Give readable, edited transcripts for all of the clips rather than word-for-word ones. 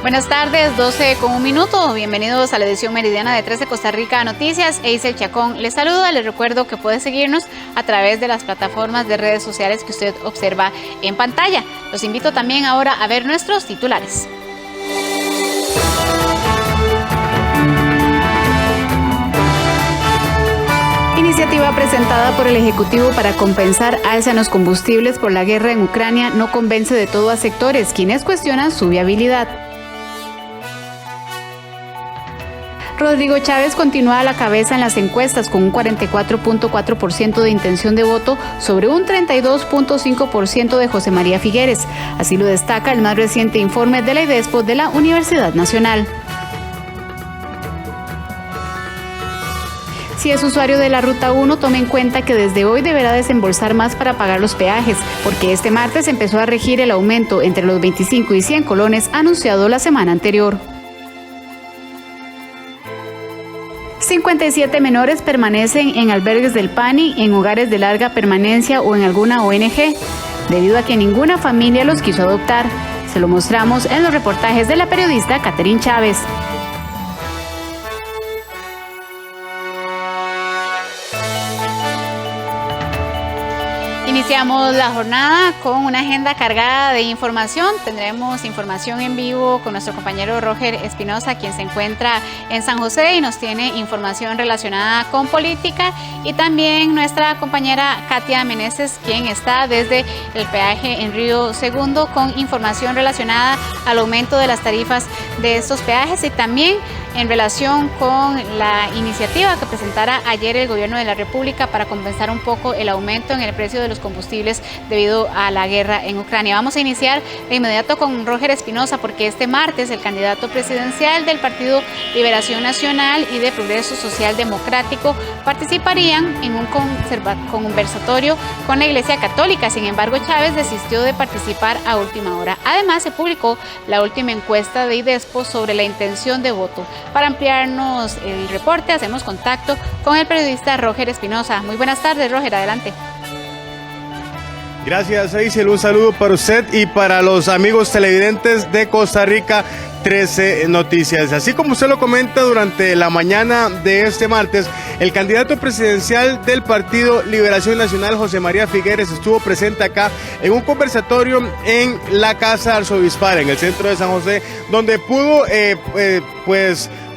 Buenas tardes, 12:01. Bienvenidos a la edición meridiana de 13 Costa Rica Noticias. Eisel Chacón les saluda. Les recuerdo que puede seguirnos a través de las plataformas de redes sociales que usted observa en pantalla. Los invito también ahora a ver nuestros titulares. Iniciativa presentada por el Ejecutivo para compensar alza en los combustibles por la guerra en Ucrania no convence de todo a sectores, quienes cuestionan su viabilidad. Rodrigo Chávez continúa a la cabeza en las encuestas con un 44.4% de intención de voto sobre un 32.5% de José María Figueres. Así lo destaca el más reciente informe de la IDESPO de la Universidad Nacional. Si es usuario de la Ruta 1, tome en cuenta que desde hoy deberá desembolsar más para pagar los peajes, porque este martes empezó a regir el aumento entre los 25 y 100 colones anunciado la semana anterior. 57 menores permanecen en albergues del PANI, en hogares de larga permanencia o en alguna ONG, debido a que ninguna familia los quiso adoptar. Se lo mostramos en los reportajes de la periodista Catherine Chávez. Iniciamos la jornada con una agenda cargada de información. Tendremos información en vivo con nuestro compañero Roger Espinosa, quien se encuentra en San José y nos tiene información relacionada con política, y también nuestra compañera Katia Meneses, quien está desde el peaje en Río Segundo con información relacionada al aumento de las tarifas de estos peajes y también en relación con la iniciativa que presentara ayer el Gobierno de la República para compensar un poco el aumento en el precio de los combustibles debido a la guerra en Ucrania. Vamos a iniciar de inmediato con Roger Espinosa, porque este martes el candidato presidencial del Partido Liberación Nacional y de Progreso Social Democrático participarían en un conversatorio con la Iglesia Católica. Sin embargo, Chávez desistió de participar a última hora. Además, se publicó la última encuesta de IDESPO sobre la intención de voto. Para ampliarnos el reporte, hacemos contacto con el periodista Roger Espinosa. Muy buenas tardes, Roger, adelante. Gracias, Eisel. Un saludo para usted y para los amigos televidentes de Costa Rica 13 Noticias. Así como usted lo comenta, durante la mañana de este martes, el candidato presidencial del Partido Liberación Nacional, José María Figueres, estuvo presente acá en un conversatorio en la Casa Arzobispal, en el centro de San José, donde pudo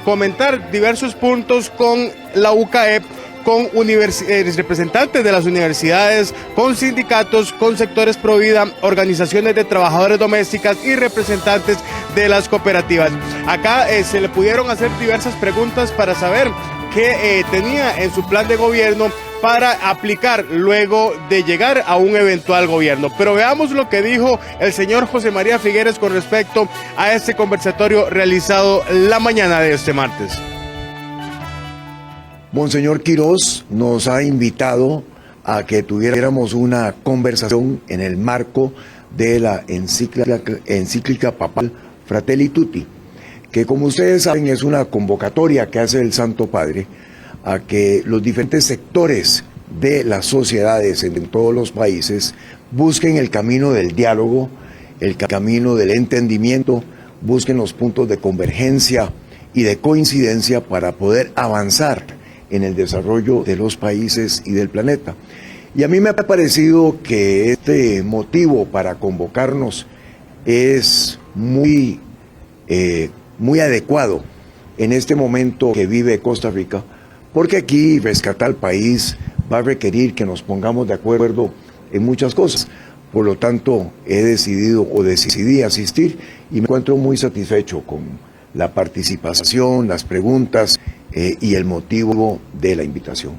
comentar diversos puntos con la UCAEP, con representantes de las universidades, con sindicatos, con sectores pro vida, organizaciones de trabajadores domésticas y representantes de las cooperativas. Acá se le pudieron hacer diversas preguntas para saber qué tenía en su plan de gobierno para aplicar luego de llegar a un eventual gobierno. Pero veamos lo que dijo el señor José María Figueres con respecto a este conversatorio realizado la mañana de este martes. Monseñor Quirós nos ha invitado a que tuviéramos una conversación en el marco de la encíclica papal Fratelli Tutti, que, como ustedes saben, es una convocatoria que hace el Santo Padre a que los diferentes sectores de las sociedades en todos los países busquen el camino del diálogo, el camino del entendimiento, busquen los puntos de convergencia y de coincidencia para poder avanzar en el desarrollo de los países y del planeta. Y a mí me ha parecido que este motivo para convocarnos es muy adecuado en este momento que vive Costa Rica, porque aquí rescatar al país va a requerir que nos pongamos de acuerdo en muchas cosas. Por lo tanto, decidí asistir y me encuentro muy satisfecho con la participación, las preguntas y el motivo de la invitación.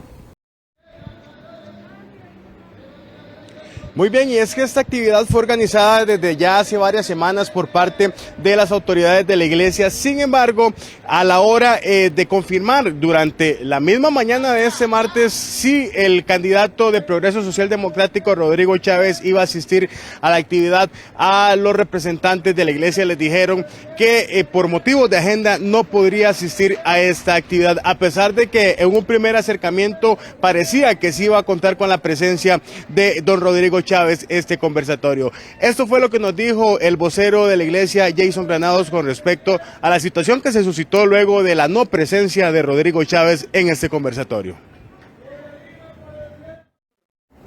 Muy bien, y es que esta actividad fue organizada desde ya hace varias semanas por parte de las autoridades de la iglesia. Sin embargo, a la hora de confirmar durante la misma mañana de este martes si el candidato de Progreso Social Democrático, Rodrigo Chávez, iba a asistir a la actividad, a los representantes de la iglesia les dijeron que por motivos de agenda no podría asistir a esta actividad, a pesar de que en un primer acercamiento parecía que sí iba a contar con la presencia de don Rodrigo Chávez este conversatorio. Esto fue lo que nos dijo el vocero de la iglesia, Jason Granados, con respecto a la situación que se suscitó luego de la no presencia de Rodrigo Chávez en este conversatorio.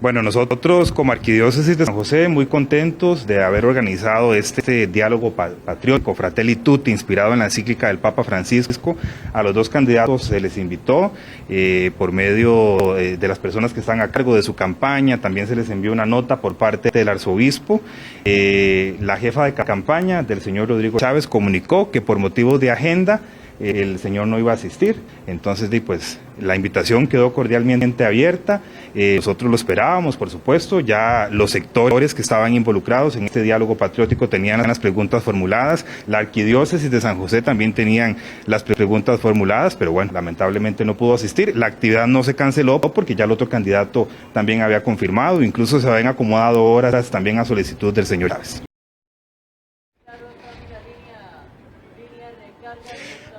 Bueno, nosotros como Arquidiócesis de San José muy contentos de haber organizado este diálogo patriótico Fratelli Tutti, inspirado en la encíclica del Papa Francisco. A los dos candidatos se les invitó por medio de las personas que están a cargo de su campaña. También se les envió una nota por parte del arzobispo. La jefa de campaña del señor Rodrigo Chávez comunicó que por motivos de agenda el señor no iba a asistir. Entonces, pues la invitación quedó cordialmente abierta. Nosotros lo esperábamos, por supuesto. Ya los sectores que estaban involucrados en este diálogo patriótico tenían las preguntas formuladas. La Arquidiócesis de San José también tenían las preguntas formuladas, pero bueno, lamentablemente no pudo asistir. La actividad no se canceló porque ya el otro candidato también había confirmado. Incluso se habían acomodado horas también a solicitud del señor Chávez.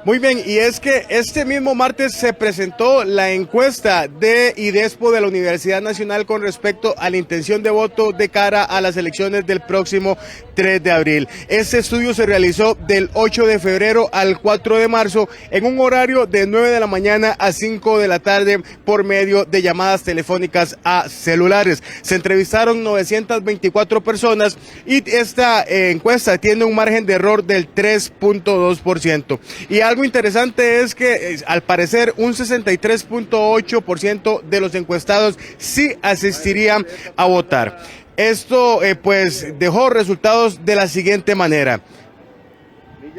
Muy bien, y es que este mismo martes se presentó la encuesta de IDESPO de la Universidad Nacional con respecto a la intención de voto de cara a las elecciones del próximo 3 de abril. Este estudio se realizó del 8 de febrero al 4 de marzo en un horario de 9 de la mañana a 5 de la tarde por medio de llamadas telefónicas a celulares. Se entrevistaron 924 personas y esta encuesta tiene un margen de error del 3.2%. Y algo interesante es que al parecer un 63.8% de los encuestados sí asistirían a votar. Esto pues dejó resultados de la siguiente manera.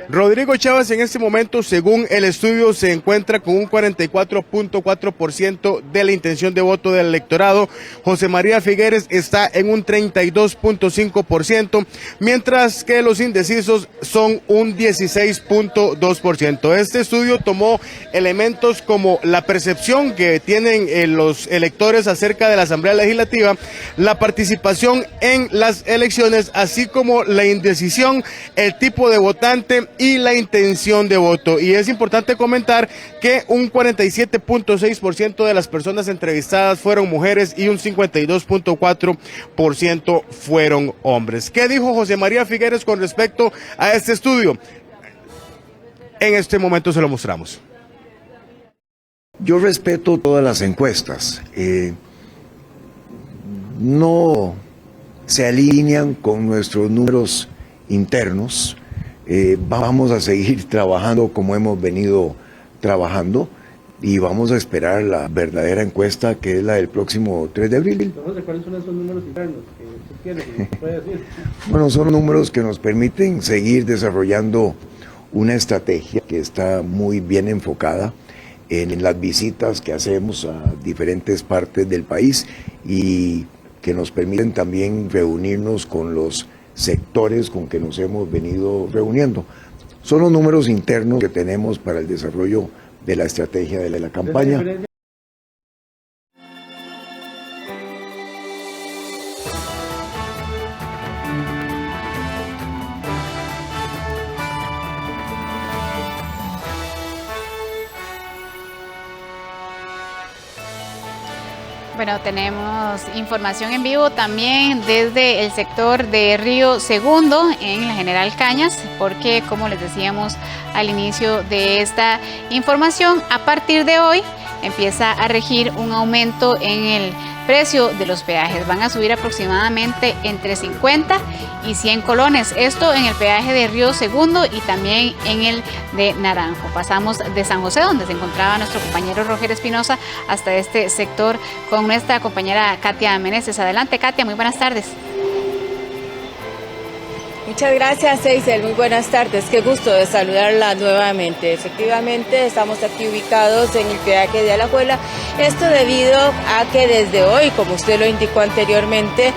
Rodrigo Chávez en este momento, según el estudio, se encuentra con un 44.4% de la intención de voto del electorado. José María Figueres está en un 32.5%, mientras que los indecisos son un 16.2%. Este estudio tomó elementos como la percepción que tienen los electores acerca de la Asamblea Legislativa, la participación en las elecciones, así como la indecisión, el tipo de votante y la intención de voto. Y es importante comentar que un 47.6% de las personas entrevistadas fueron mujeres y un 52.4% fueron hombres. ¿Qué dijo José María Figueres con respecto a este estudio? En este momento se lo mostramos. Yo respeto todas las encuestas. No se alinean con nuestros números internos. Vamos a seguir trabajando como hemos venido trabajando y vamos a esperar la verdadera encuesta, que es la del próximo 3 de abril. ¿Cuáles son esos números internos que usted tiene? ¿Puede decir? Bueno, son números que nos permiten seguir desarrollando una estrategia que está muy bien enfocada en las visitas que hacemos a diferentes partes del país y que nos permiten también reunirnos con los sectores con que nos hemos venido reuniendo. Son los números internos que tenemos para el desarrollo de la estrategia de la campaña. Bueno, tenemos información en vivo también desde el sector de Río Segundo en la General Cañas, porque como les decíamos al inicio de esta información, a partir de hoy empieza a regir un aumento en el precio de los peajes. Van a subir aproximadamente entre 50 y 100 colones. Esto en el peaje de Río Segundo y también en el de Naranjo. Pasamos de San José, donde se encontraba nuestro compañero Roger Espinosa, hasta este sector con nuestra compañera Katia Meneses. Adelante, Katia, muy buenas tardes. Muchas gracias, Eisel. Muy buenas tardes. Qué gusto de saludarla nuevamente. Efectivamente, estamos aquí ubicados en el peaje de Alajuela. Esto debido a que desde hoy, como usted lo indicó anteriormente,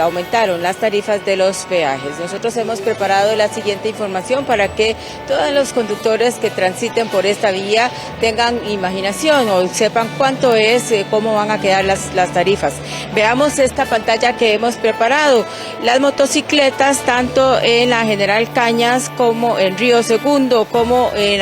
aumentaron las tarifas de los peajes. Nosotros hemos preparado la siguiente información para que todos los conductores que transiten por esta vía tengan imaginación o sepan cuánto es, cómo van a quedar las tarifas. Veamos esta pantalla que hemos preparado. Las motocicletas, tanto en la General Cañas como en Río Segundo, como en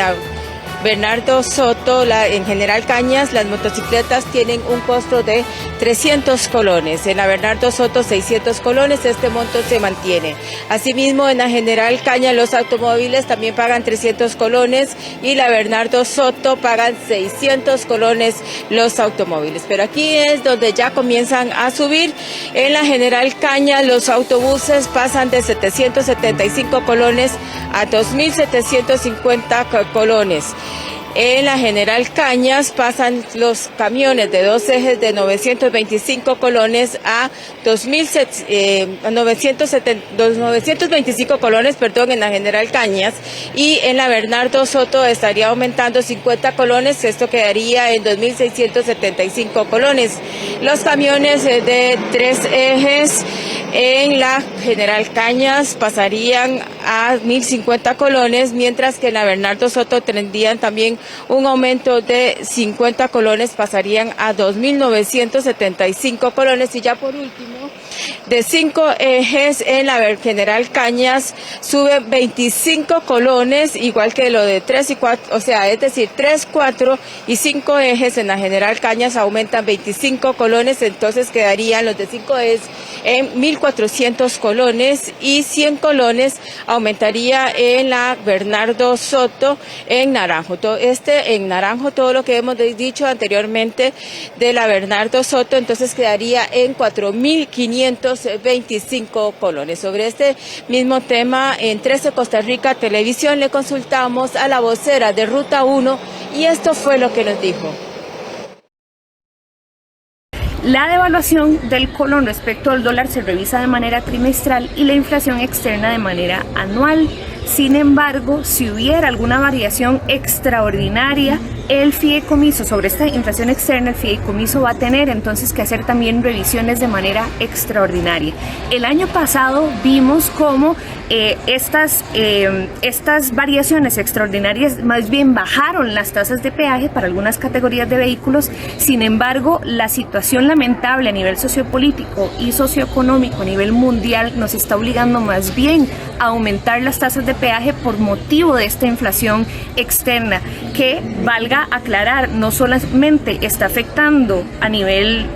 Bernardo Soto, en General Cañas, las motocicletas tienen un costo de 300 colones. En la Bernardo Soto 600 colones, este monto se mantiene. Asimismo, en la General Cañas los automóviles también pagan 300 colones y la Bernardo Soto pagan 600 colones los automóviles. Pero aquí es donde ya comienzan a subir. En la General Cañas los autobuses pasan de 775 colones a 2.750 colones. En la General Cañas pasan los camiones de 2 ejes de 925 colones a 925 colones, en la General Cañas, y en la Bernardo Soto estaría aumentando 50 colones, esto quedaría en 2.675 colones. Los camiones de 3 ejes en la General Cañas pasarían a 1.050 colones, mientras que en la Bernardo Soto tendrían también un aumento de 50 colones, pasarían a 2.975 colones. Y ya por último, de 5 ejes en la General Cañas sube 25 colones, igual que lo de 3 y 4, o sea, es decir, 3, 4 y 5 ejes en la General Cañas aumentan 25 colones, entonces quedarían los de 5 ejes en 1.400 colones y 100 colones aumentaría en la Bernardo Soto en naranjo. En naranjo, todo lo que hemos dicho anteriormente de la Bernardo Soto, entonces quedaría en 4.525 colones. Sobre este mismo tema, en 13 Costa Rica Televisión le consultamos a la vocera de Ruta 1 y esto fue lo que nos dijo. La devaluación del colón respecto al dólar se revisa de manera trimestral y la inflación externa de manera anual. Sin embargo, si hubiera alguna variación extraordinaria, el fideicomiso sobre esta inflación externa, el fideicomiso va a tener entonces que hacer también revisiones de manera extraordinaria. El año pasado vimos cómo estas variaciones extraordinarias más bien bajaron las tasas de peaje para algunas categorías de vehículos. Sin embargo, la situación lamentable a nivel sociopolítico y socioeconómico a nivel mundial nos está obligando más bien a aumentar las tasas de peaje por motivo de esta inflación externa, que, valga aclarar, no solamente está afectando a nivel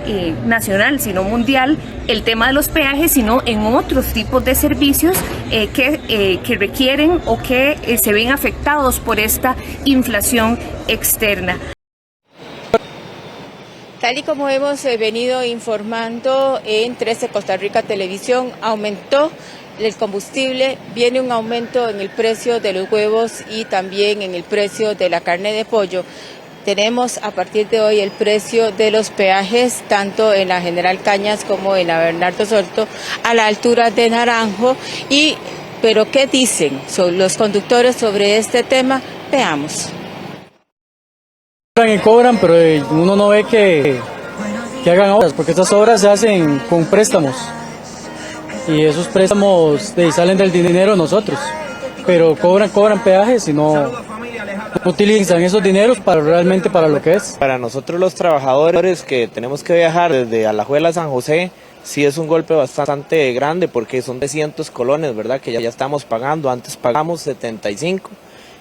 nacional, sino mundial, el tema de los peajes, sino en otros tipos de servicios que requieren o que se ven afectados por esta inflación externa. Tal y como hemos venido informando en 13 Costa Rica Televisión, aumentó el combustible, viene un aumento en el precio de los huevos y también en el precio de la carne de pollo. Tenemos a partir de hoy el precio de los peajes, tanto en la General Cañas como en la Bernardo Soto, a la altura de Naranjo. Pero ¿qué dicen los conductores sobre este tema? Veamos. Cobran, pero uno no ve que hagan obras, porque estas obras se hacen con préstamos. Y esos préstamos salen del dinero de nosotros, pero cobran peajes y no utilizan esos dineros realmente para lo que es. Para nosotros los trabajadores que tenemos que viajar desde Alajuela a San José, sí es un golpe bastante grande porque son 300 colones, ¿verdad? Que ya estamos pagando, antes pagamos 75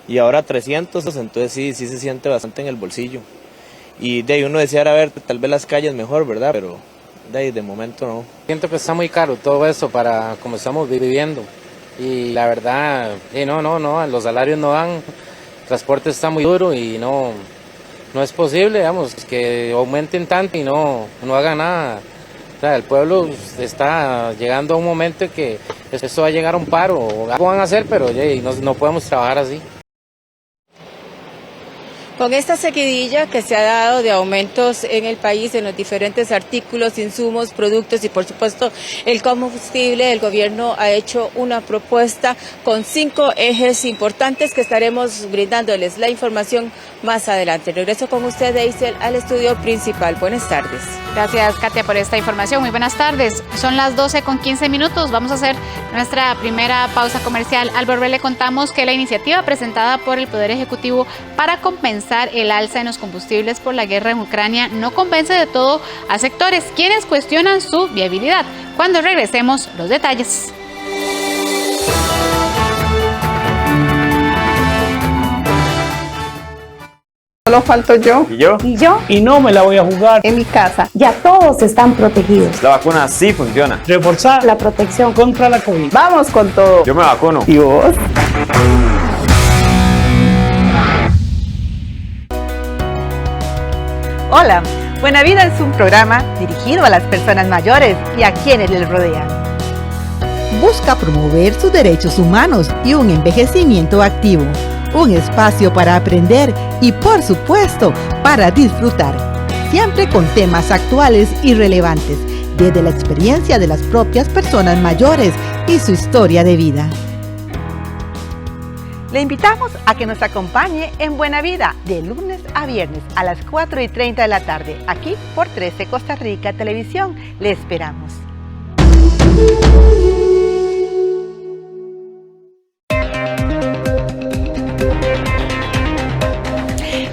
y ahora 300, entonces sí se siente bastante en el bolsillo. Y de ahí uno deseara ver tal vez las calles mejor, ¿verdad? Pero de momento no. Siento que está muy caro todo eso para como estamos viviendo y la verdad, no, los salarios no dan, el transporte está muy duro y no es posible, digamos, que aumenten tanto y no hagan nada. O sea, el pueblo está llegando a un momento en que esto va a llegar a un paro, algo van a hacer, pero no podemos trabajar así. Con esta seguidilla que se ha dado de aumentos en el país en los diferentes artículos, insumos, productos y por supuesto el combustible, el gobierno ha hecho una propuesta con 5 ejes importantes que estaremos brindándoles la información más adelante. Regreso con usted, Eisel, al estudio principal. Buenas tardes. Gracias, Katia, por esta información. Muy buenas tardes. Son las 12:15. Vamos a hacer nuestra primera pausa comercial. Al volver le contamos que la iniciativa presentada por el Poder Ejecutivo para compensar el alza en los combustibles por la guerra en Ucrania no convence de todo a sectores quienes cuestionan su viabilidad. Cuando regresemos, los detalles. solo falto yo. ¿Y yo? ¿Y yo? Y no me la voy a jugar. En mi casa ya todos están protegidos. La vacuna sí funciona. Reforzar la protección Contra la COVID. Vamos con todo. Yo me vacuno. ¿Y vos? Hola, Buena Vida es un programa dirigido a las personas mayores y a quienes les rodean. Busca promover sus derechos humanos y un envejecimiento activo, un espacio para aprender y, por supuesto, para disfrutar, siempre con temas actuales y relevantes, desde la experiencia de las propias personas mayores y su historia de vida. Le invitamos a que nos acompañe en Buena Vida de lunes a viernes a las 4:30 de la tarde, aquí por 13 Costa Rica Televisión. Le esperamos.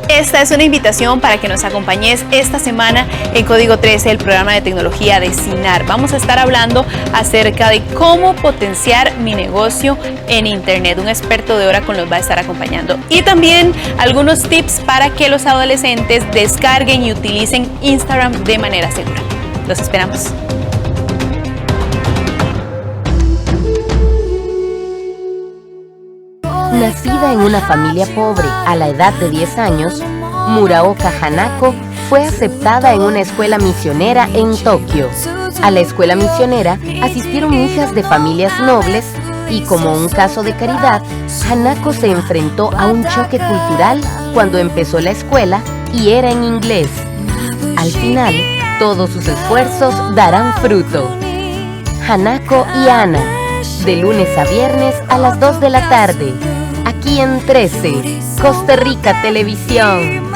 Esta es una invitación para que nos acompañes esta semana en Código 13, el programa de tecnología de CINAR. Vamos a estar hablando acerca de cómo potenciar mi negocio en Internet. Un experto de Oracle nos va a estar acompañando. Y también algunos tips para que los adolescentes descarguen y utilicen Instagram de manera segura. Los esperamos. Nacida en una familia pobre a la edad de 10 años, Muraoka Hanako fue aceptada en una escuela misionera en Tokio. A la escuela misionera asistieron hijas de familias nobles y, como un caso de caridad, Hanako se enfrentó a un choque cultural cuando empezó la escuela y era en inglés. Al final, todos sus esfuerzos darán fruto. Hanako y Ana, de lunes a viernes a las 2 de la tarde. Aquí en 13, Costa Rica Televisión.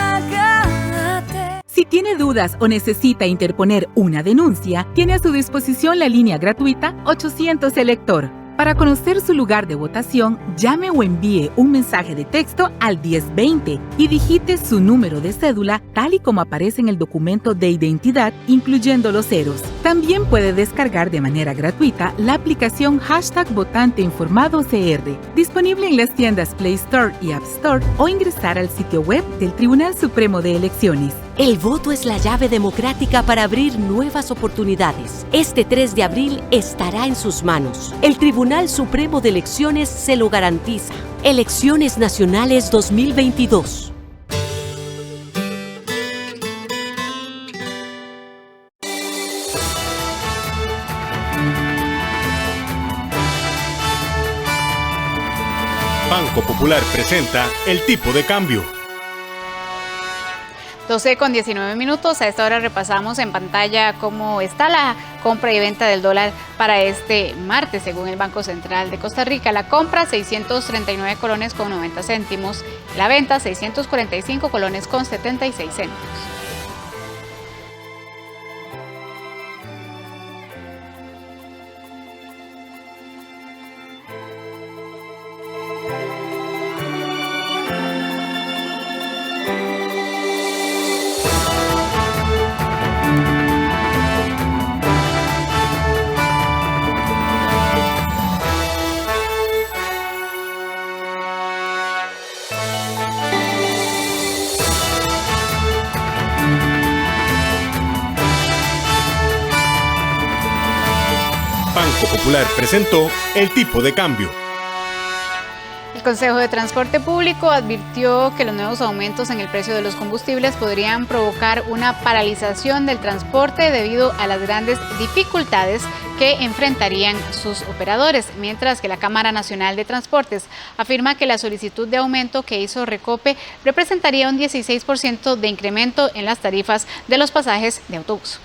Si tiene dudas o necesita interponer una denuncia, tiene a su disposición la línea gratuita 800 Elector. Para conocer su lugar de votación, llame o envíe un mensaje de texto al 1020 y digite su número de cédula tal y como aparece en el documento de identidad, incluyendo los ceros. También puede descargar de manera gratuita la aplicación #VotanteInformadoCR, disponible en las tiendas Play Store y App Store, o ingresar al sitio web del Tribunal Supremo de Elecciones. El voto es la llave democrática para abrir nuevas oportunidades. Este 3 de abril estará en sus manos. El Tribunal Supremo de Elecciones se lo garantiza. Elecciones Nacionales 2022. Banco Popular presenta el tipo de cambio. 12:19. A esta hora repasamos en pantalla cómo está la compra y venta del dólar para este martes, según el Banco Central de Costa Rica. La compra, 639 colones con 90 céntimos. La venta, 645 colones con 76 céntimos. Banco Popular presentó el tipo de cambio. El Consejo de Transporte Público advirtió que los nuevos aumentos en el precio de los combustibles podrían provocar una paralización del transporte debido a las grandes dificultades que enfrentarían sus operadores, mientras que la Cámara Nacional de Transportes afirma que la solicitud de aumento que hizo Recope representaría un 16% de incremento en las tarifas de los pasajes de autobús.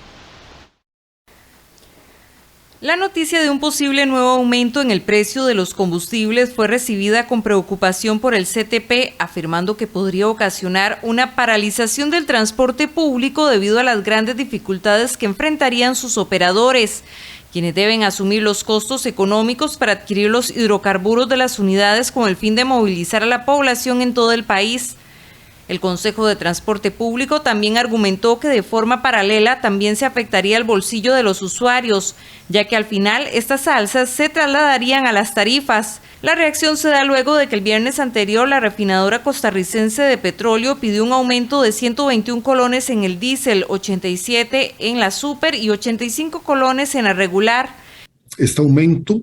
La noticia de un posible nuevo aumento en el precio de los combustibles fue recibida con preocupación por el CTP, afirmando que podría ocasionar una paralización del transporte público debido a las grandes dificultades que enfrentarían sus operadores, quienes deben asumir los costos económicos para adquirir los hidrocarburos de las unidades con el fin de movilizar a la población en todo el país. El Consejo de Transporte Público también argumentó que de forma paralela también se afectaría el bolsillo de los usuarios, ya que al final estas alzas se trasladarían a las tarifas. La reacción se da luego de que el viernes anterior la refinadora costarricense de petróleo pidió un aumento de 121 colones en el diésel, 87 en la super y 85 colones en la regular. Este aumento,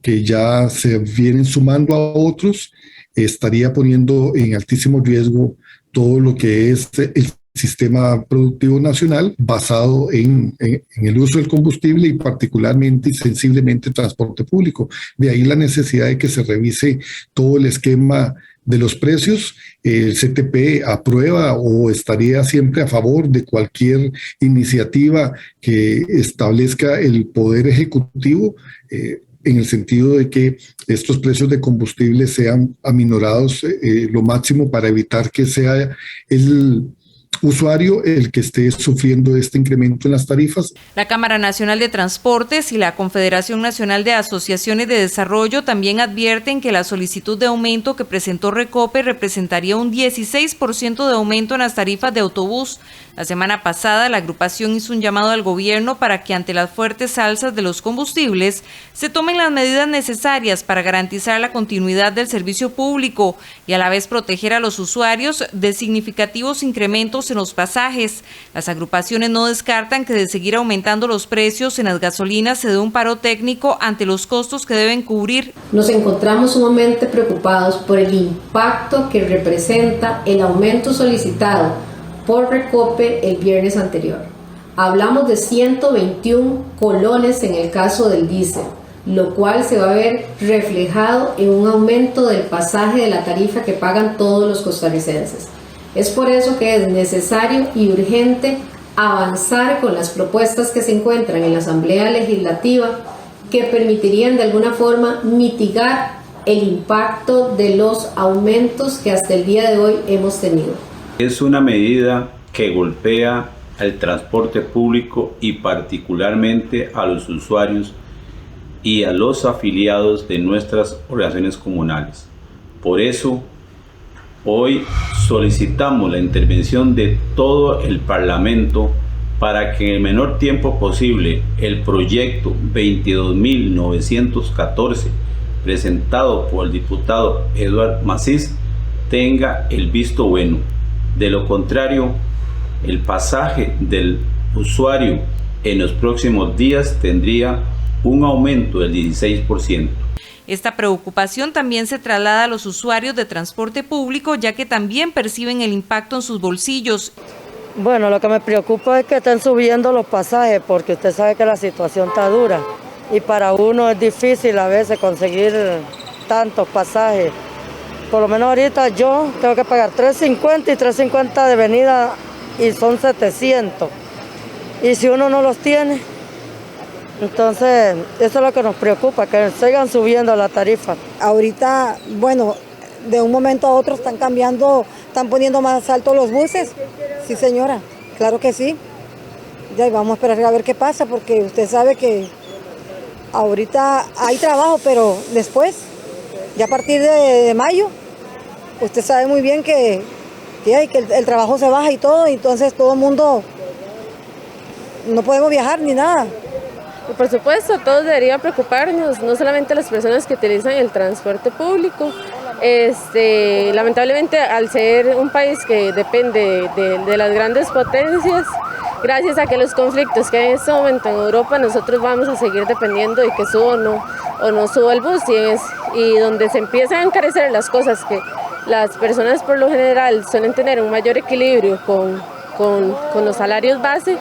que ya se vienen sumando a otros, estaría poniendo en altísimo riesgo todo lo que es el sistema productivo nacional basado en el uso del combustible y particularmente y sensiblemente el transporte público. De ahí la necesidad de que se revise todo el esquema de los precios. El CTP aprueba o estaría siempre a favor de cualquier iniciativa que establezca el Poder Ejecutivo, en el sentido de que estos precios de combustible sean aminorados lo máximo para evitar que sea el usuario el que esté sufriendo este incremento en las tarifas. La Cámara Nacional de Transportes y la Confederación Nacional de Asociaciones de Desarrollo también advierten que la solicitud de aumento que presentó Recope representaría un 16% de aumento en las tarifas de autobús. La semana pasada, la agrupación hizo un llamado al gobierno para que ante las fuertes alzas de los combustibles se tomen las medidas necesarias para garantizar la continuidad del servicio público y a la vez proteger a los usuarios de significativos incrementos en los pasajes. Las agrupaciones no descartan que de seguir aumentando los precios en las gasolinas se dé un paro técnico ante los costos que deben cubrir. Nos encontramos sumamente preocupados por el impacto que representa el aumento solicitado por Recope el viernes anterior. Hablamos de 121 colones en el caso del diésel, lo cual se va a ver reflejado en un aumento del pasaje de la tarifa que pagan todos los costarricenses. Es por eso que es necesario y urgente avanzar con las propuestas que se encuentran en la Asamblea Legislativa que permitirían de alguna forma mitigar el impacto de los aumentos que hasta el día de hoy hemos tenido. Es una medida que golpea al transporte público y particularmente a los usuarios y a los afiliados de nuestras organizaciones comunales. Por eso, hoy solicitamos la intervención de todo el Parlamento para que en el menor tiempo posible el proyecto 22.914 presentado por el diputado Eduard Macís tenga el visto bueno. De lo contrario, el pasaje del usuario en los próximos días tendría un aumento del 16%. Esta preocupación también se traslada a los usuarios de transporte público, ya que también perciben el impacto en sus bolsillos. Bueno, lo que me preocupa es que estén subiendo los pasajes, porque usted sabe que la situación está dura y para uno es difícil a veces conseguir tantos pasajes. Por lo menos ahorita yo tengo que pagar $3.50 y $3.50 de venida y son 700. Y si uno no los tiene, entonces eso es lo que nos preocupa, que sigan subiendo la tarifa. Ahorita, bueno, de un momento a otro están cambiando, están poniendo más altos los buses. Sí, señora, claro que sí. Ya vamos a esperar a ver qué pasa, porque usted sabe que ahorita hay trabajo, pero después, ya a partir de mayo, usted sabe muy bien que el trabajo se baja y todo, y entonces todo el mundo no podemos viajar ni nada. Por supuesto, todos deberían preocuparnos, no solamente las personas que utilizan el transporte público. Lamentablemente, al ser un país que depende de las grandes potencias, gracias a que los conflictos que hay en este momento en Europa, nosotros vamos a seguir dependiendo de que suba o no suba el bus, y donde se empiezan a encarecer las cosas que las personas por lo general suelen tener un mayor equilibrio con los salarios base,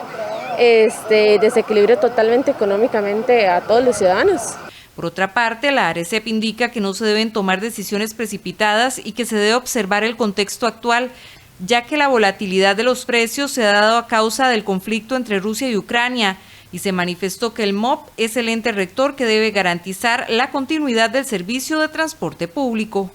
desequilibrio totalmente económicamente a todos los ciudadanos. Por otra parte, la ARECEP indica que no se deben tomar decisiones precipitadas y que se debe observar el contexto actual, ya que la volatilidad de los precios se ha dado a causa del conflicto entre Rusia y Ucrania, y se manifestó que el MOP es el ente rector que debe garantizar la continuidad del servicio de transporte público.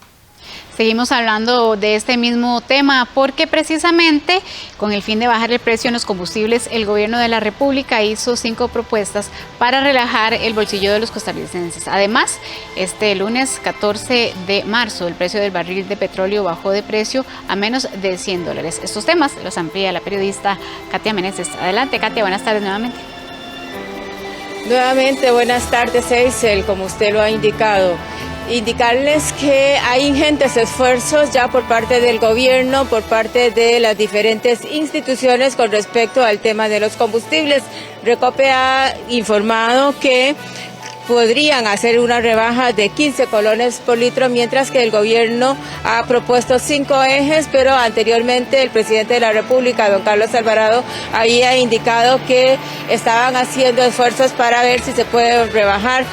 Seguimos hablando de este mismo tema porque precisamente con el fin de bajar el precio en los combustibles, el gobierno de la República hizo 5 propuestas para relajar el bolsillo de los costarricenses. Además, este lunes 14 de marzo el precio del barril de petróleo bajó de precio a menos de $100. Estos temas los amplía la periodista Katia Meneses. Adelante, Katia, buenas tardes nuevamente. Nuevamente, buenas tardes, Eisel, como usted lo ha indicado. Indicarles que hay ingentes esfuerzos ya por parte del gobierno, por parte de las diferentes instituciones con respecto al tema de los combustibles. Recope ha informado que podrían hacer una rebaja de 15 colones por litro, mientras que el gobierno ha propuesto 5 ejes, pero anteriormente el presidente de la República, don Carlos Alvarado, había indicado que estaban haciendo esfuerzos para ver si se puede rebajar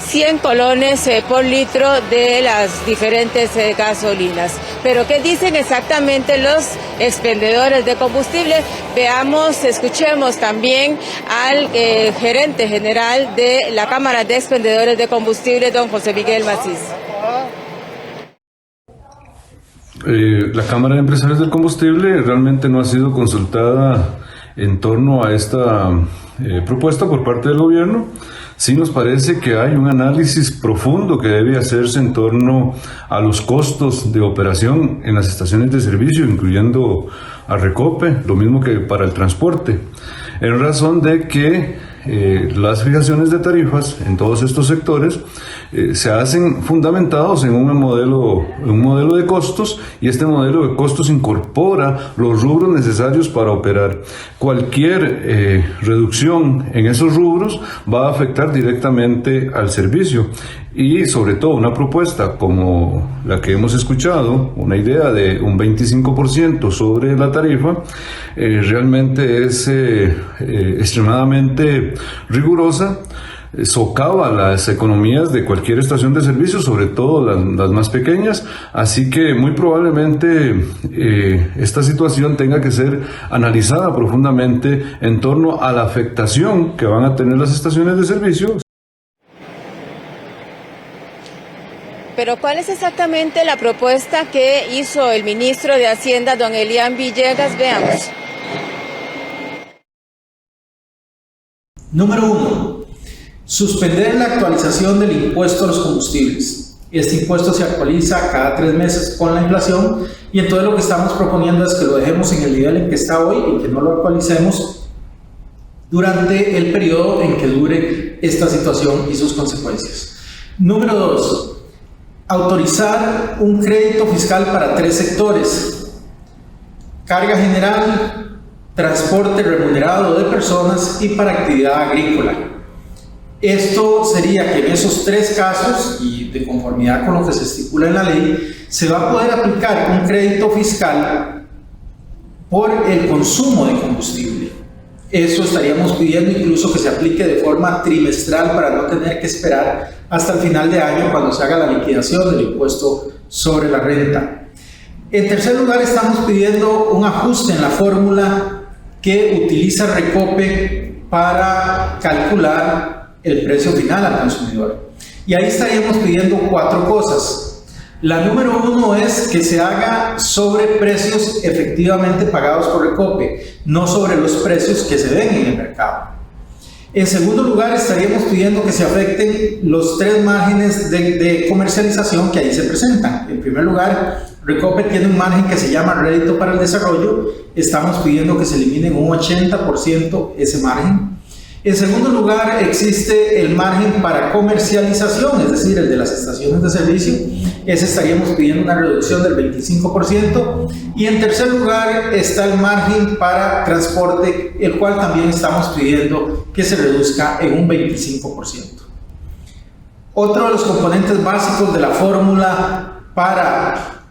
100 colones por litro de las diferentes gasolinas. Pero ¿qué dicen exactamente los expendedores de combustible? Veamos, escuchemos también al gerente general de la Cámara de Expendedores de Combustible, don José Miguel Macís. La Cámara de Empresarios del Combustible realmente no ha sido consultada en torno a esta propuesta por parte del gobierno. Sí nos parece que hay un análisis profundo que debe hacerse en torno a los costos de operación en las estaciones de servicio, incluyendo a Recope, lo mismo que para el transporte, en razón de que las fijaciones de tarifas en todos estos sectores se hacen fundamentados en un modelo de costos, y este modelo de costos incorpora los rubros necesarios para operar. Cualquier reducción en esos rubros va a afectar directamente al servicio, y sobre todo una propuesta como la que hemos escuchado, una idea de un 25% sobre la tarifa, realmente es extremadamente rigurosa, socava las economías de cualquier estación de servicio, sobre todo las más pequeñas, así que muy probablemente esta situación tenga que ser analizada profundamente en torno a la afectación que van a tener las estaciones de servicio. Pero ¿cuál es exactamente la propuesta que hizo el ministro de Hacienda, don Elian Villegas? Veamos. Número 1. Suspender la actualización del impuesto a los combustibles. Este impuesto se actualiza cada 3 meses con la inflación, y entonces lo que estamos proponiendo es que lo dejemos en el nivel en que está hoy y que no lo actualicemos durante el periodo en que dure esta situación y sus consecuencias. Número 2. Autorizar un crédito fiscal para 3 sectores: carga general, transporte remunerado de personas y para actividad agrícola. Esto sería que en esos 3 casos, y de conformidad con lo que se estipula en la ley, se va a poder aplicar un crédito fiscal por el consumo de combustible. Eso estaríamos pidiendo incluso que se aplique de forma trimestral para no tener que esperar hasta el final de año cuando se haga la liquidación del impuesto sobre la renta. En tercer lugar, estamos pidiendo un ajuste en la fórmula que utiliza Recope para calcular el precio final al consumidor. Y ahí estaríamos pidiendo 4 cosas. La número 1 es que se haga sobre precios efectivamente pagados por Recope, no sobre los precios que se ven en el mercado. En segundo lugar, estaríamos pidiendo que se afecten los 3 márgenes de comercialización que ahí se presentan. En primer lugar, Recope tiene un margen que se llama Rédito para el Desarrollo. Estamos pidiendo que se elimine un 80% ese margen. En segundo lugar, existe el margen para comercialización, es decir, el de las estaciones de servicio. Ese estaríamos pidiendo una reducción del 25%. Y en tercer lugar está el margen para transporte, el cual también estamos pidiendo que se reduzca en un 25%. Otro de los componentes básicos de la fórmula para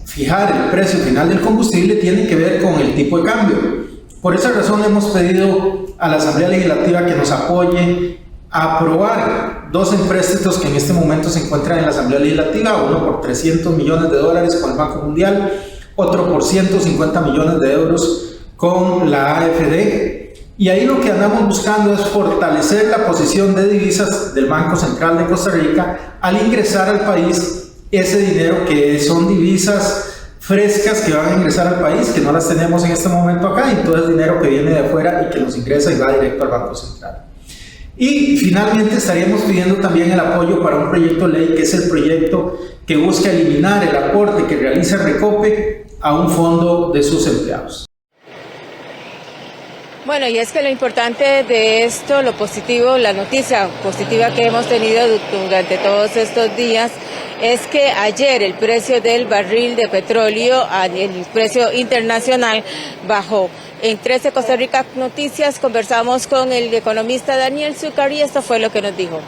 fijar el precio final del combustible tiene que ver con el tipo de cambio. Por esa razón hemos pedido a la Asamblea Legislativa que nos apoye a aprobar 2 empréstitos que en este momento se encuentran en la Asamblea Legislativa, uno por $300 millones con el Banco Mundial, otro por 150 millones de euros con la AFD. Y ahí lo que andamos buscando es fortalecer la posición de divisas del Banco Central de Costa Rica al ingresar al país ese dinero que son divisas frescas que van a ingresar al país, que no las tenemos en este momento acá, y todo el dinero que viene de afuera y que nos ingresa y va directo al Banco Central. Y finalmente estaríamos pidiendo también el apoyo para un proyecto de ley, que es el proyecto que busca eliminar el aporte que realiza Recope a un fondo de sus empleados. Bueno, y es que lo importante de esto, lo positivo, la noticia positiva que hemos tenido durante todos estos días, es que ayer el precio del barril de petróleo, el precio internacional, bajó. En 13 Costa Rica Noticias conversamos con el economista Daniel Zúcar y esto fue lo que nos dijo.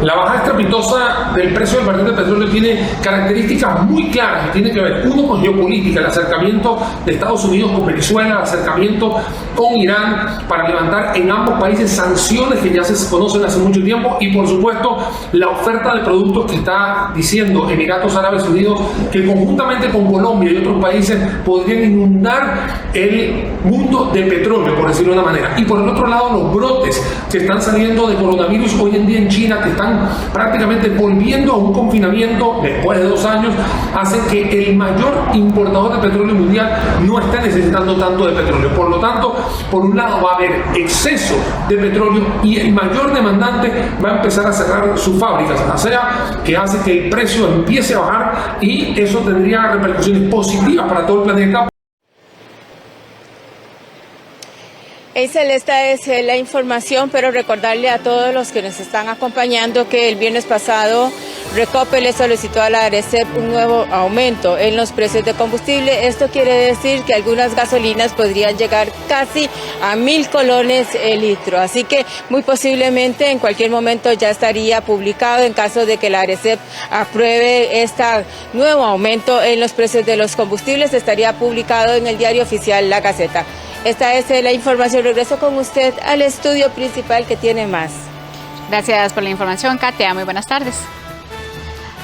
La bajada estrepitosa del precio del barril de petróleo tiene características muy claras que tienen que ver, uno, con geopolítica, el acercamiento de Estados Unidos con Venezuela, el acercamiento con Irán para levantar en ambos países sanciones que ya se conocen hace mucho tiempo, y por supuesto la oferta de productos que está diciendo Emiratos Árabes Unidos, que conjuntamente con Colombia y otros países podrían inundar el mundo de petróleo, por decirlo de una manera. Y por el otro lado, los brotes que están saliendo de coronavirus hoy en día en China, que están prácticamente volviendo a un confinamiento después de 2 años, hacen que el mayor importador de petróleo mundial no esté necesitando tanto de petróleo. Por lo tanto, por un lado va a haber exceso de petróleo y el mayor demandante va a empezar a cerrar sus fábricas, o sea, que hace que el precio empiece a bajar, y eso tendría repercusiones positivas para todo el planeta. Esta es la información, pero recordarle a todos los que nos están acompañando que el viernes pasado Recope le solicitó a la ARECEP un nuevo aumento en los precios de combustible. Esto quiere decir que algunas gasolinas podrían llegar casi a 1.000 colones el litro. Así que muy posiblemente en cualquier momento ya estaría publicado, en caso de que la ARECEP apruebe este nuevo aumento en los precios de los combustibles, estaría publicado en el diario oficial La Gaceta. Esta es la información. Regreso con usted al estudio principal, que tiene más. Gracias por la información, Katia. Muy buenas tardes.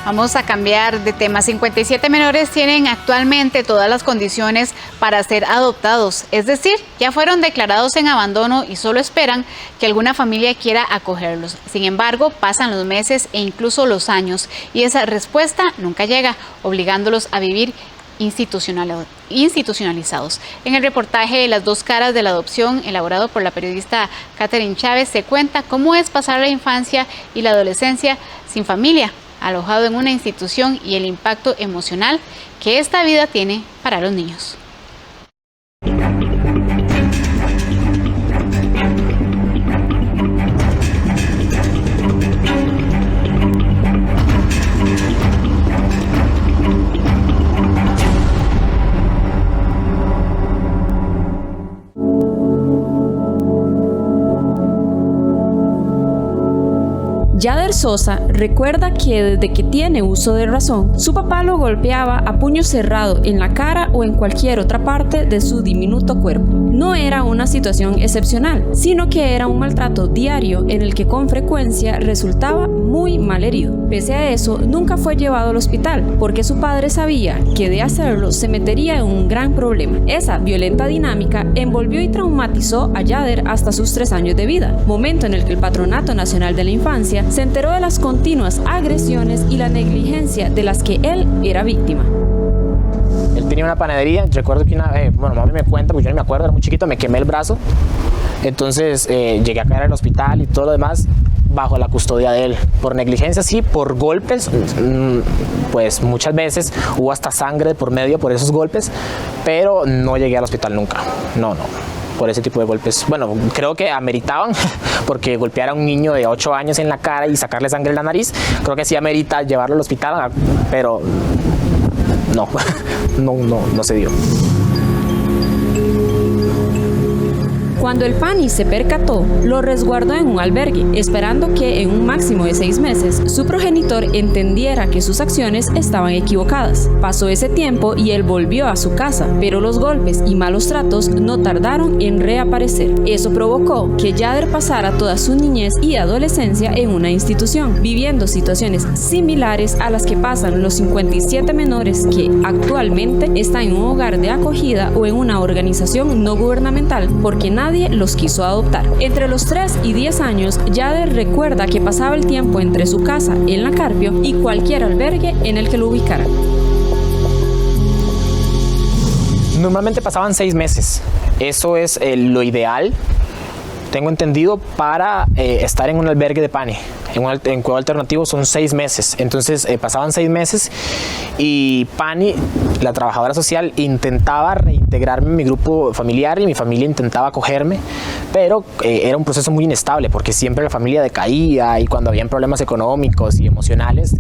Vamos a cambiar de tema. 57 menores tienen actualmente todas las condiciones para ser adoptados, es decir, ya fueron declarados en abandono y solo esperan que alguna familia quiera acogerlos. Sin embargo, pasan los meses e incluso los años y esa respuesta nunca llega, obligándolos a vivir institucionalizados. En el reportaje Las dos caras de la adopción, elaborado por la periodista Catherine Chávez, se cuenta cómo es pasar la infancia y la adolescencia sin familia, alojado en una institución, y el impacto emocional que esta vida tiene para los niños. Yader Sosa recuerda que desde que tiene uso de razón, su papá lo golpeaba a puño cerrado en la cara o en cualquier otra parte de su diminuto cuerpo. No era una situación excepcional, sino que era un maltrato diario en el que con frecuencia resultaba muy mal herido. Pese a eso, nunca fue llevado al hospital, porque su padre sabía que de hacerlo se metería en un gran problema. Esa violenta dinámica envolvió y traumatizó a Yader hasta sus 3 años de vida, momento en el que el Patronato Nacional de la Infancia se enteró de las continuas agresiones y la negligencia de las que él era víctima. Él tenía una panadería, recuerdo que mami me cuenta, porque yo no me acuerdo, era muy chiquito, me quemé el brazo, entonces llegué a caer al hospital y todo lo demás bajo la custodia de él. Por negligencia sí, por golpes, pues muchas veces hubo hasta sangre por medio por esos golpes, pero no llegué al hospital nunca, no. Por ese tipo de golpes. Bueno, creo que ameritaban, porque golpear a un niño de 8 años en la cara y sacarle sangre en la nariz, creo que sí amerita llevarlo al hospital, pero no se dio. Cuando el PANI se percató, lo resguardó en un albergue, esperando que en un máximo de 6 meses su progenitor entendiera que sus acciones estaban equivocadas. Pasó ese tiempo y él volvió a su casa, pero los golpes y malos tratos no tardaron en reaparecer. Eso provocó que Yader pasara toda su niñez y adolescencia en una institución, viviendo situaciones similares a las que pasan los 57 menores que actualmente están en un hogar de acogida o en una organización no gubernamental, porque nada nadie los quiso adoptar. Entre los 3 y 10 años, Yader recuerda que pasaba el tiempo entre su casa en La Carpio y cualquier albergue en el que lo ubicaran. Normalmente pasaban 6 meses. Eso es lo ideal, tengo entendido, para estar en un albergue de PANI. En Cuidado Alternativo son 6 meses. Entonces pasaban 6 meses y PANI, la trabajadora social, intentaba reintegrarme en mi grupo familiar y mi familia intentaba acogerme, pero era un proceso muy inestable porque siempre la familia decaía y cuando habían problemas económicos y emocionales,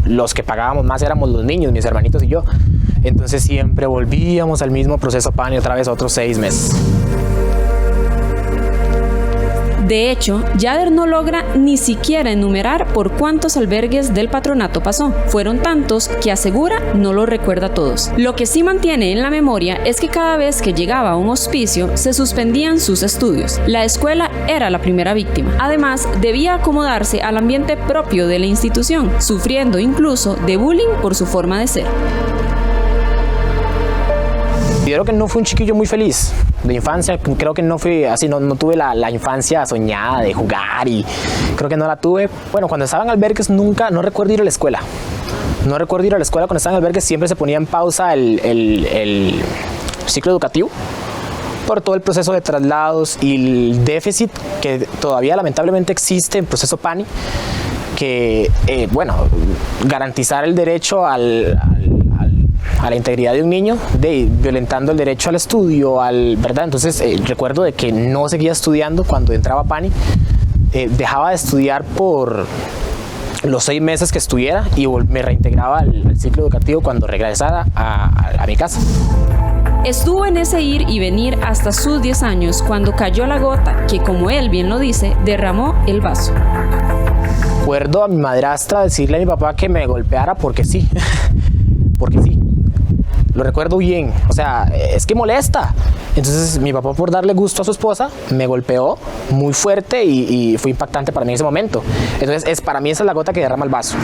los que pagábamos más éramos los niños, mis hermanitos y yo. Entonces siempre volvíamos al mismo proceso PANI otra vez, otros 6 meses. De hecho, Yader no logra ni siquiera enumerar por cuántos albergues del patronato pasó. Fueron tantos que asegura no lo recuerda todos. Lo que sí mantiene en la memoria es que cada vez que llegaba a un hospicio se suspendían sus estudios. La escuela era la primera víctima. Además, debía acomodarse al ambiente propio de la institución, sufriendo incluso de bullying por su forma de ser. Considero que no fui un chiquillo muy feliz de infancia, creo que no fui así, no tuve la infancia soñada de jugar y creo que no la tuve. Bueno, cuando estaba en albergues no recuerdo ir a la escuela. No recuerdo ir a la escuela cuando estaba en albergues, siempre se ponía en pausa el ciclo educativo por todo el proceso de traslados y el déficit que todavía lamentablemente existe en proceso PANI, que, garantizar el derecho a la integridad de un niño, violentando el derecho al estudio, ¿verdad? Entonces recuerdo de que no seguía estudiando cuando entraba PANI, dejaba de estudiar por los 6 meses que estuviera y me reintegraba al ciclo educativo cuando regresara a mi casa. Estuvo en ese ir y venir hasta sus 10 años cuando cayó la gota que, como él bien lo dice, derramó el vaso. Recuerdo a mi madrastra decirle a mi papá que me golpeara porque sí, porque sí. Lo recuerdo bien, o sea, es que molesta. Entonces mi papá, por darle gusto a su esposa, me golpeó muy fuerte y fue impactante para mí en ese momento. Entonces para mí esa es la gota que derrama el vaso.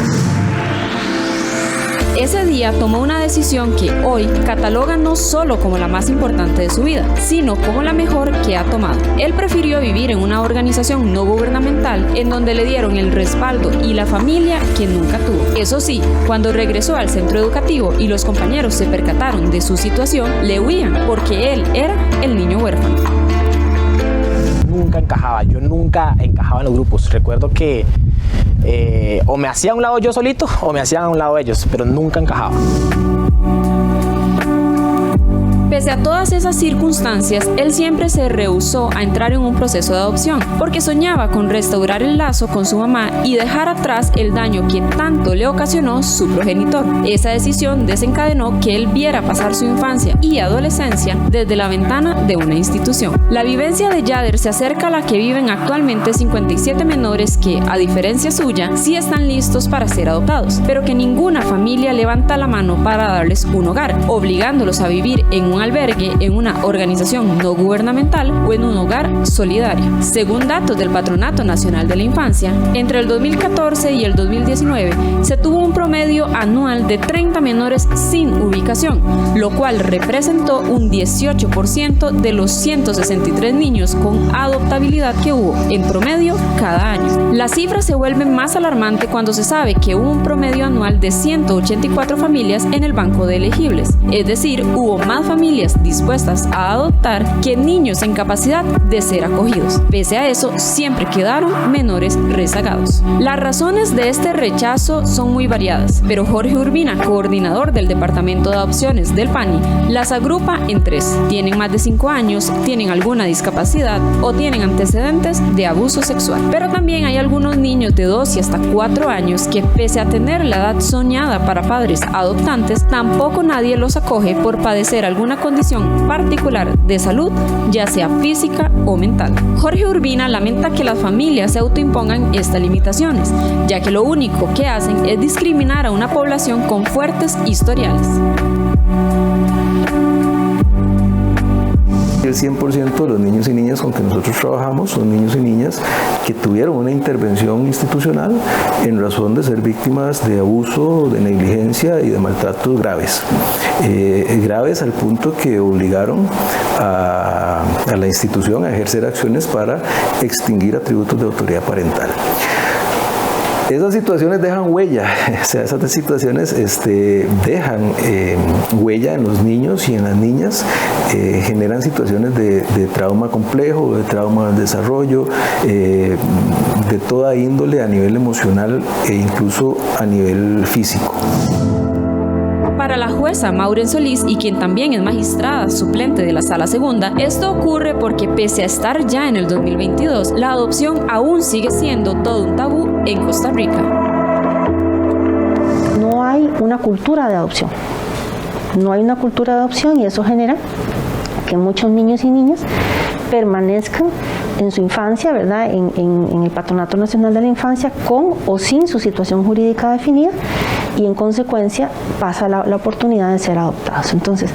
Ese día tomó una decisión que hoy cataloga no solo como la más importante de su vida, sino como la mejor que ha tomado. Él prefirió vivir en una organización no gubernamental en donde le dieron el respaldo y la familia que nunca tuvo. Eso sí, cuando regresó al centro educativo y los compañeros se percataron de su situación, le huían porque él era el niño huérfano. Yo nunca encajaba en los grupos. Recuerdo que o me hacía a un lado yo solito o me hacían a un lado ellos, pero nunca encajaba. Pese a todas esas circunstancias, él siempre se rehusó a entrar en un proceso de adopción, porque soñaba con restaurar el lazo con su mamá y dejar atrás el daño que tanto le ocasionó su progenitor. Esa decisión desencadenó que él viera pasar su infancia y adolescencia desde la ventana de una institución. La vivencia de Yader se acerca a la que viven actualmente 57 menores que, a diferencia suya, sí están listos para ser adoptados, pero que ninguna familia levanta la mano para darles un hogar, obligándolos a vivir en un albergue, en una organización no gubernamental o en un hogar solidario. Según datos del Patronato Nacional de la Infancia, entre el 2014 y el 2019 se tuvo un promedio anual de 30 menores sin ubicación, lo cual representó un 18% de los 163 niños con adoptabilidad que hubo en promedio cada año. La cifra se vuelve más alarmante cuando se sabe que hubo un promedio anual de 184 familias en el banco de elegibles, es decir, hubo más familias dispuestas a adoptar que niños en capacidad de ser acogidos. Pese a eso, siempre quedaron menores rezagados. Las razones de este rechazo son muy variadas, pero Jorge Urbina, coordinador del Departamento de Adopciones del PANI, las agrupa en 3. Tienen más de 5 años, tienen alguna discapacidad o tienen antecedentes de abuso sexual. Pero también hay algunos niños de 2 y hasta 4 años que, pese a tener la edad soñada para padres adoptantes, tampoco nadie los acoge por padecer alguna condición particular de salud, ya sea física o mental. Jorge Urbina lamenta que las familias se autoimpongan estas limitaciones, ya que lo único que hacen es discriminar a una población con fuertes historiales. que el 100% de los niños y niñas con que nosotros trabajamos son niños y niñas que tuvieron una intervención institucional en razón de ser víctimas de abuso, de negligencia y de maltratos graves. Graves al punto que obligaron a la institución a ejercer acciones para extinguir atributos de autoridad parental. Esas situaciones dejan huella, o sea, esas situaciones dejan huella en los niños y en las niñas, generan situaciones de trauma complejo, de trauma del desarrollo, de toda índole a nivel emocional e incluso a nivel físico. Para la jueza Maureen Solís, y quien también es magistrada suplente de la Sala Segunda, esto ocurre porque pese a estar ya en el 2022, la adopción aún sigue siendo todo un tabú en Costa Rica. No hay una cultura de adopción. No hay una cultura de adopción y eso genera que muchos niños y niñas permanezcan en su infancia, ¿verdad? En el Patronato Nacional de la Infancia, con o sin su situación jurídica definida, y en consecuencia pasa la oportunidad de ser adoptados. Entonces,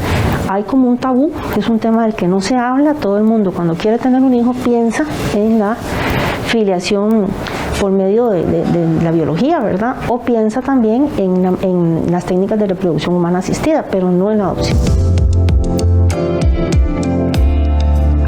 hay como un tabú, es un tema del que no se habla. Todo el mundo cuando quiere tener un hijo piensa en la filiación por medio de la biología, ¿verdad? O piensa también en las técnicas de reproducción humana asistida, pero no en la adopción.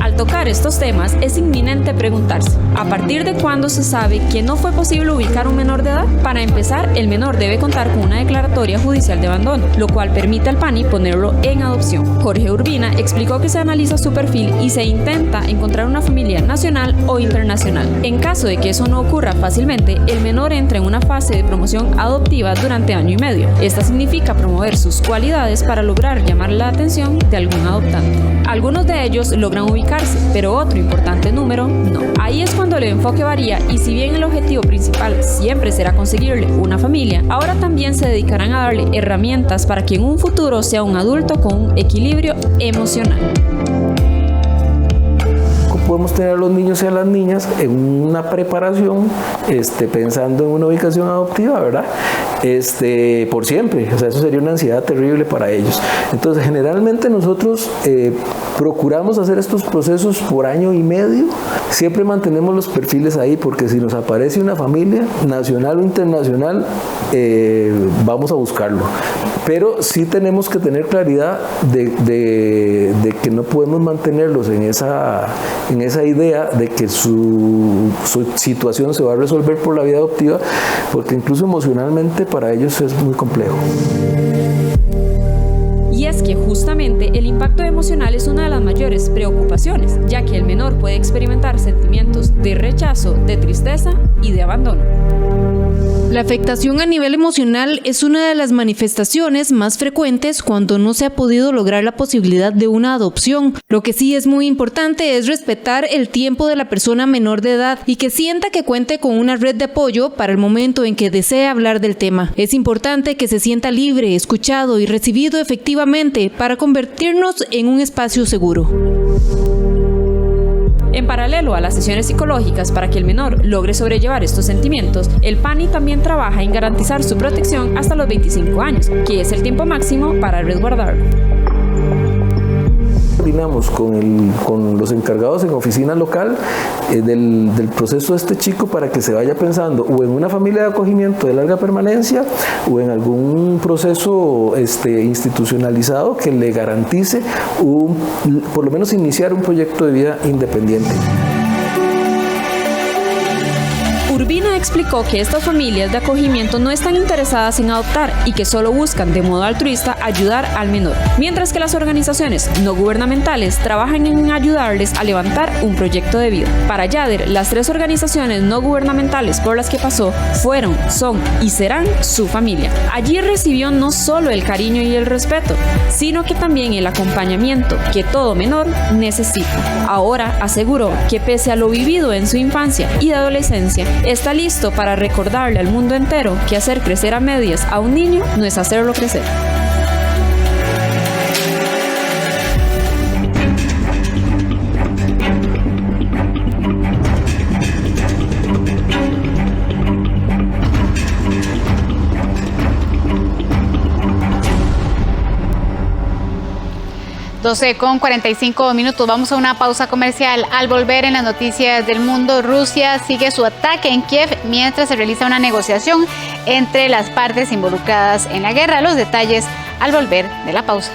Al tocar estos temas, es inminente preguntarse, ¿a partir de cuándo se sabe que no fue posible ubicar un menor de edad? Para empezar, el menor debe contar con una declaratoria judicial de abandono, lo cual permite al PANI ponerlo en adopción. Jorge Urbina explicó que se analiza su perfil y se intenta encontrar una familia nacional o internacional. En caso de que eso no ocurra fácilmente, el menor entra en una fase de promoción adoptiva durante año y medio. Esta significa promover sus cualidades para lograr llamar la atención de algún adoptante. Algunos de ellos logran ubicarse, pero otro importante número no. Ahí es cuando el enfoque varía, y si bien el objetivo principal siempre será conseguirle una familia, ahora también se dedicarán a darle herramientas para que en un futuro sea un adulto con un equilibrio emocional. Podemos tener a los niños y a las niñas en una preparación, pensando en una ubicación adoptiva, ¿verdad? Por siempre, o sea, eso sería una ansiedad terrible para ellos. Entonces, generalmente nosotros procuramos hacer estos procesos por año y medio. Siempre mantenemos los perfiles ahí, porque si nos aparece una familia nacional o internacional, vamos a buscarlo. Pero sí tenemos que tener claridad de que no podemos mantenerlos en esa idea de que su situación se va a resolver por la vía adoptiva, porque incluso emocionalmente para ellos es muy complejo. Y es que justamente el impacto emocional es una de las mayores preocupaciones, ya que el menor puede experimentar sentimientos de rechazo, de tristeza y de abandono. La afectación a nivel emocional es una de las manifestaciones más frecuentes cuando no se ha podido lograr la posibilidad de una adopción. Lo que sí es muy importante es respetar el tiempo de la persona menor de edad y que sienta que cuente con una red de apoyo para el momento en que desee hablar del tema. Es importante que se sienta libre, escuchado y recibido efectivamente para convertirnos en un espacio seguro. En paralelo a las sesiones psicológicas para que el menor logre sobrellevar estos sentimientos, el PANI también trabaja en garantizar su protección hasta los 25 años, que es el tiempo máximo para resguardarlo. Coordinamos con los encargados en oficina local del proceso de este chico para que se vaya pensando o en una familia de acogimiento de larga permanencia o en algún proceso institucionalizado que le garantice por lo menos iniciar un proyecto de vida independiente. Urbina explicó que estas familias de acogimiento no están interesadas en adoptar y que solo buscan de modo altruista ayudar al menor, mientras que las organizaciones no gubernamentales trabajan en ayudarles a levantar un proyecto de vida. Para Yader, las 3 organizaciones no gubernamentales por las que pasó fueron, son y serán su familia. Allí recibió no solo el cariño y el respeto, sino que también el acompañamiento que todo menor necesita. Ahora aseguró que pese a lo vivido en su infancia y adolescencia, está listo para recordarle al mundo entero que hacer crecer a medias a un niño no es hacerlo crecer. 12:45. Vamos a una pausa comercial. Al volver, en las noticias del mundo, Rusia sigue su ataque en Kiev mientras se realiza una negociación entre las partes involucradas en la guerra. Los detalles al volver de la pausa.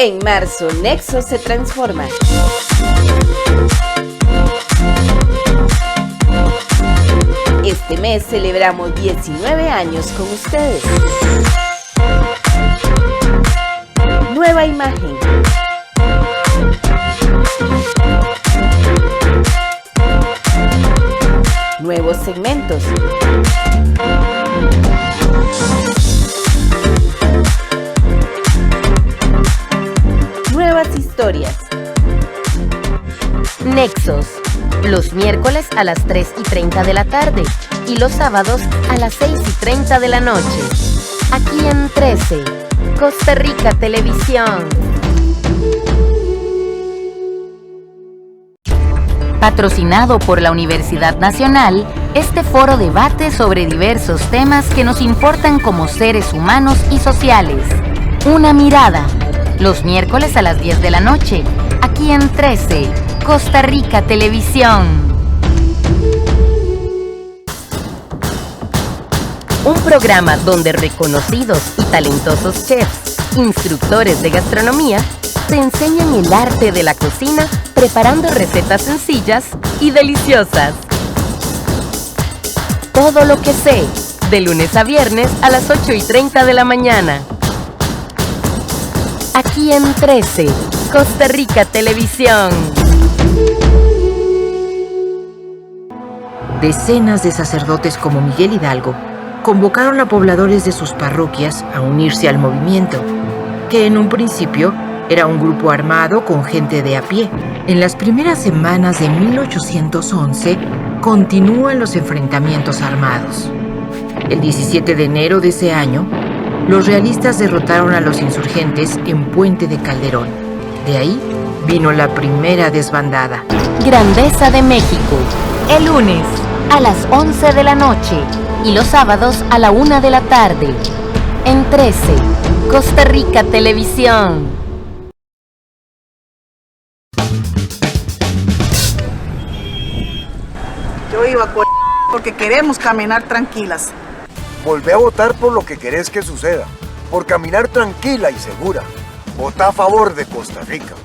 En marzo, Nexos se transforma. Este mes celebramos 19 años con ustedes. Nueva imagen. Nuevos segmentos. Nuevas historias. Nexos, los miércoles a las 3:30 de la tarde y los sábados a las 6:30 de la noche. Aquí en 13, Costa Rica Televisión. Patrocinado por la Universidad Nacional, este foro debate sobre diversos temas que nos importan como seres humanos y sociales. Una mirada. Los miércoles a las 10 de la noche, aquí en 13, Costa Rica Televisión. Un programa donde reconocidos y talentosos chefs, instructores de gastronomía, te enseñan el arte de la cocina preparando recetas sencillas y deliciosas. Todo lo que sé, de lunes a viernes a las 8:30 de la mañana. Aquí en 13, Costa Rica Televisión. Decenas de sacerdotes como Miguel Hidalgo convocaron a pobladores de sus parroquias a unirse al movimiento, que en un principio era un grupo armado con gente de a pie. En las primeras semanas de 1811 continúan los enfrentamientos armados. El 17 de enero de ese año, los realistas derrotaron a los insurgentes en Puente de Calderón. De ahí vino la primera desbandada. Grandeza de México, el lunes a las 11 de la noche y los sábados a la 1 de la tarde. En 13, Costa Rica Televisión. Yo iba porque queremos caminar tranquilas. Volvé a votar por lo que querés que suceda, por caminar tranquila y segura. Vota a favor de Costa Rica.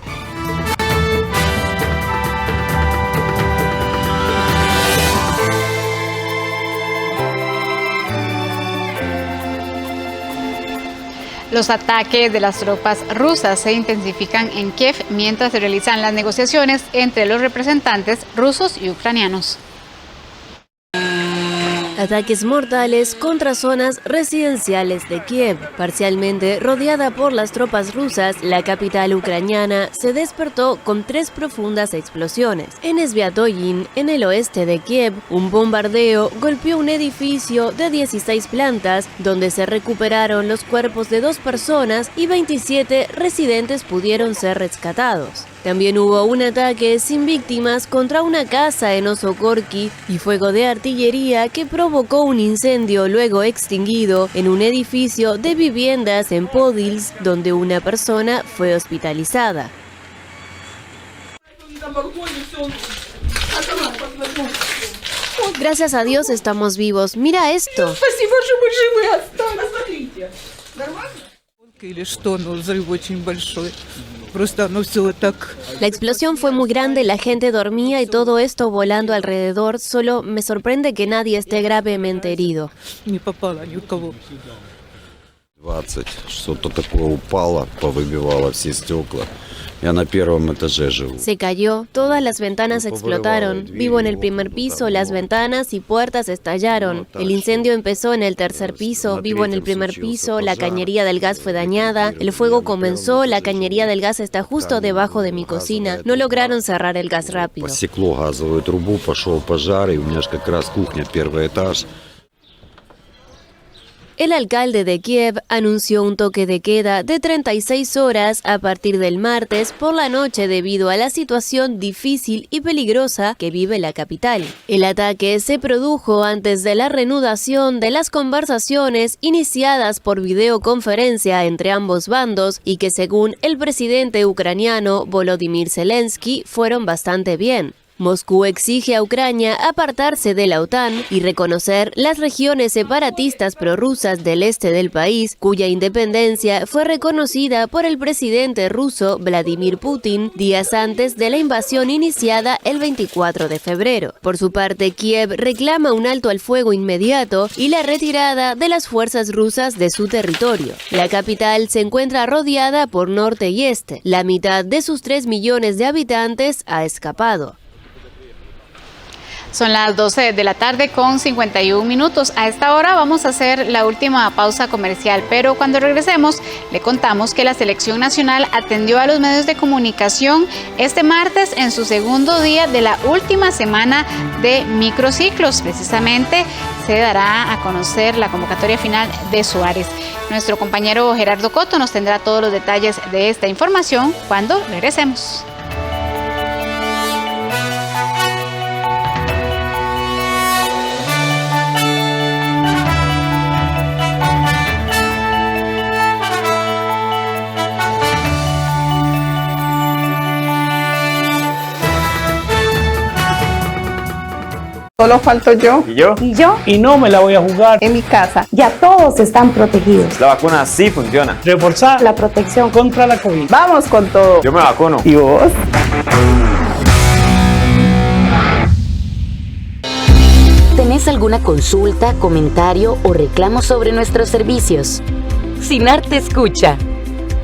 Los ataques de las tropas rusas se intensifican en Kiev mientras se realizan las negociaciones entre los representantes rusos y ucranianos. Ataques mortales contra zonas residenciales de Kiev. Parcialmente rodeada por las tropas rusas, la capital ucraniana se despertó con 3 profundas explosiones. En Sviatoyin, en el oeste de Kiev, un bombardeo golpeó un edificio de 16 plantas, donde se recuperaron los cuerpos de 2 personas y 27 residentes pudieron ser rescatados. También hubo un ataque sin víctimas contra una casa en Osokorki y fuego de artillería que provocó un incendio luego extinguido en un edificio de viviendas en Podilsk, donde una persona fue hospitalizada. Gracias a Dios estamos vivos. Mira esto. La explosión fue muy grande, la gente dormía y todo esto volando alrededor. Solo me sorprende que nadie esté gravemente herido. 20, что-то такое упало, повыбивало все стекла. Я на первом этаже живу. Se cayó, todas las ventanas explotaron. Vivo en el primer piso, las ventanas y puertas estallaron. El incendio empezó en el tercer piso, vivo en el primer piso, la cañería del gas fue dañada, el fuego comenzó, la cañería del gas está justo debajo de mi cocina. No lograron cerrar el gas rápido. Посекло газовую трубу, пошел пожар, и у меня же как раз кухня, первый этаж. El alcalde de Kiev anunció un toque de queda de 36 horas a partir del martes por la noche debido a la situación difícil y peligrosa que vive la capital. El ataque se produjo antes de la reanudación de las conversaciones iniciadas por videoconferencia entre ambos bandos y que, según el presidente ucraniano Volodymyr Zelensky, fueron bastante bien. Moscú exige a Ucrania apartarse de la OTAN y reconocer las regiones separatistas prorrusas del este del país, cuya independencia fue reconocida por el presidente ruso Vladimir Putin días antes de la invasión iniciada el 24 de febrero. Por su parte, Kiev reclama un alto al fuego inmediato y la retirada de las fuerzas rusas de su territorio. La capital se encuentra rodeada por norte y este. La mitad de sus 3 millones de habitantes ha escapado. Son las 12 de la tarde con 51 minutos. A esta hora vamos a hacer la última pausa comercial, pero cuando regresemos le contamos que la Selección Nacional atendió a los medios de comunicación este martes en su segundo día de la última semana de microciclos. Precisamente se dará a conocer la convocatoria final de Suárez. Nuestro compañero Gerardo Coto nos tendrá todos los detalles de esta información cuando regresemos. Solo falto yo. ¿Y yo? ¿Y yo? Y no me la voy a jugar. En mi casa ya todos están protegidos. La vacuna sí funciona. Reforzar la protección contra la COVID. Vamos con todo. Yo me vacuno. ¿Y vos? ¿Tenés alguna consulta, comentario o reclamo sobre nuestros servicios? SINAR te escucha.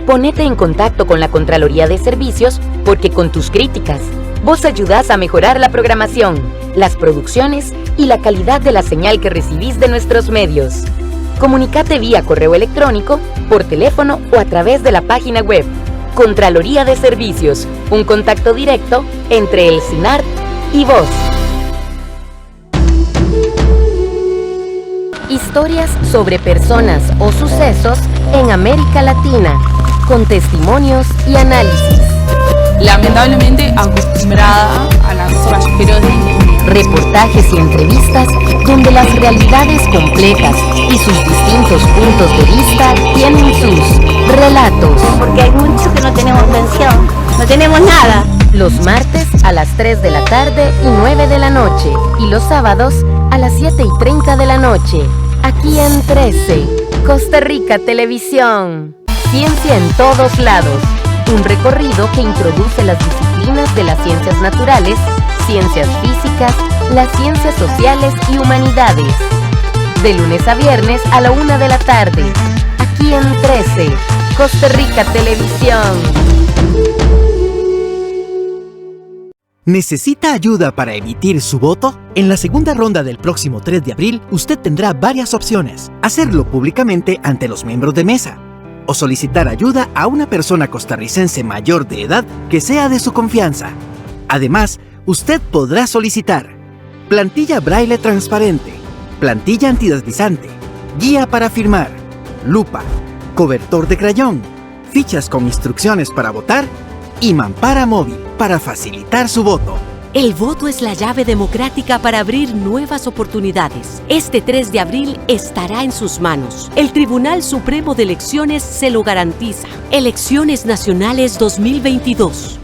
Ponete en contacto con la Contraloría de Servicios porque con tus críticas vos ayudás a mejorar la programación, las producciones y la calidad de la señal que recibís de nuestros medios. Comunicate vía correo electrónico, por teléfono o a través de la página web. Contraloría de Servicios, un contacto directo entre el SINAR y vos. Historias sobre personas o sucesos en América Latina, con testimonios y análisis. Lamentablemente acostumbrada a las horas reportajes y entrevistas donde las realidades complejas y sus distintos puntos de vista tienen sus relatos. Porque hay muchos que no tenemos pensión, no tenemos nada. Los martes a las 3 de la tarde y 9 de la noche y los sábados a las 7:30 de la noche. Aquí en 13, Costa Rica Televisión. Ciencia en todos lados. Un recorrido que introduce las disciplinas de las ciencias naturales, ciencias físicas, las ciencias sociales y humanidades. De lunes a viernes a la 1 de la tarde. Aquí en 13, Costa Rica Televisión. ¿Necesita ayuda para emitir su voto? En la segunda ronda del próximo 3 de abril, usted tendrá varias opciones. Hacerlo públicamente ante los miembros de mesa, o solicitar ayuda a una persona costarricense mayor de edad que sea de su confianza. Además, usted podrá solicitar plantilla braille transparente, plantilla antideslizante, guía para firmar, lupa, cobertor de crayón, fichas con instrucciones para votar y mampara móvil para facilitar su voto. El voto es la llave democrática para abrir nuevas oportunidades. Este 3 de abril estará en sus manos. El Tribunal Supremo de Elecciones se lo garantiza. Elecciones Nacionales 2022.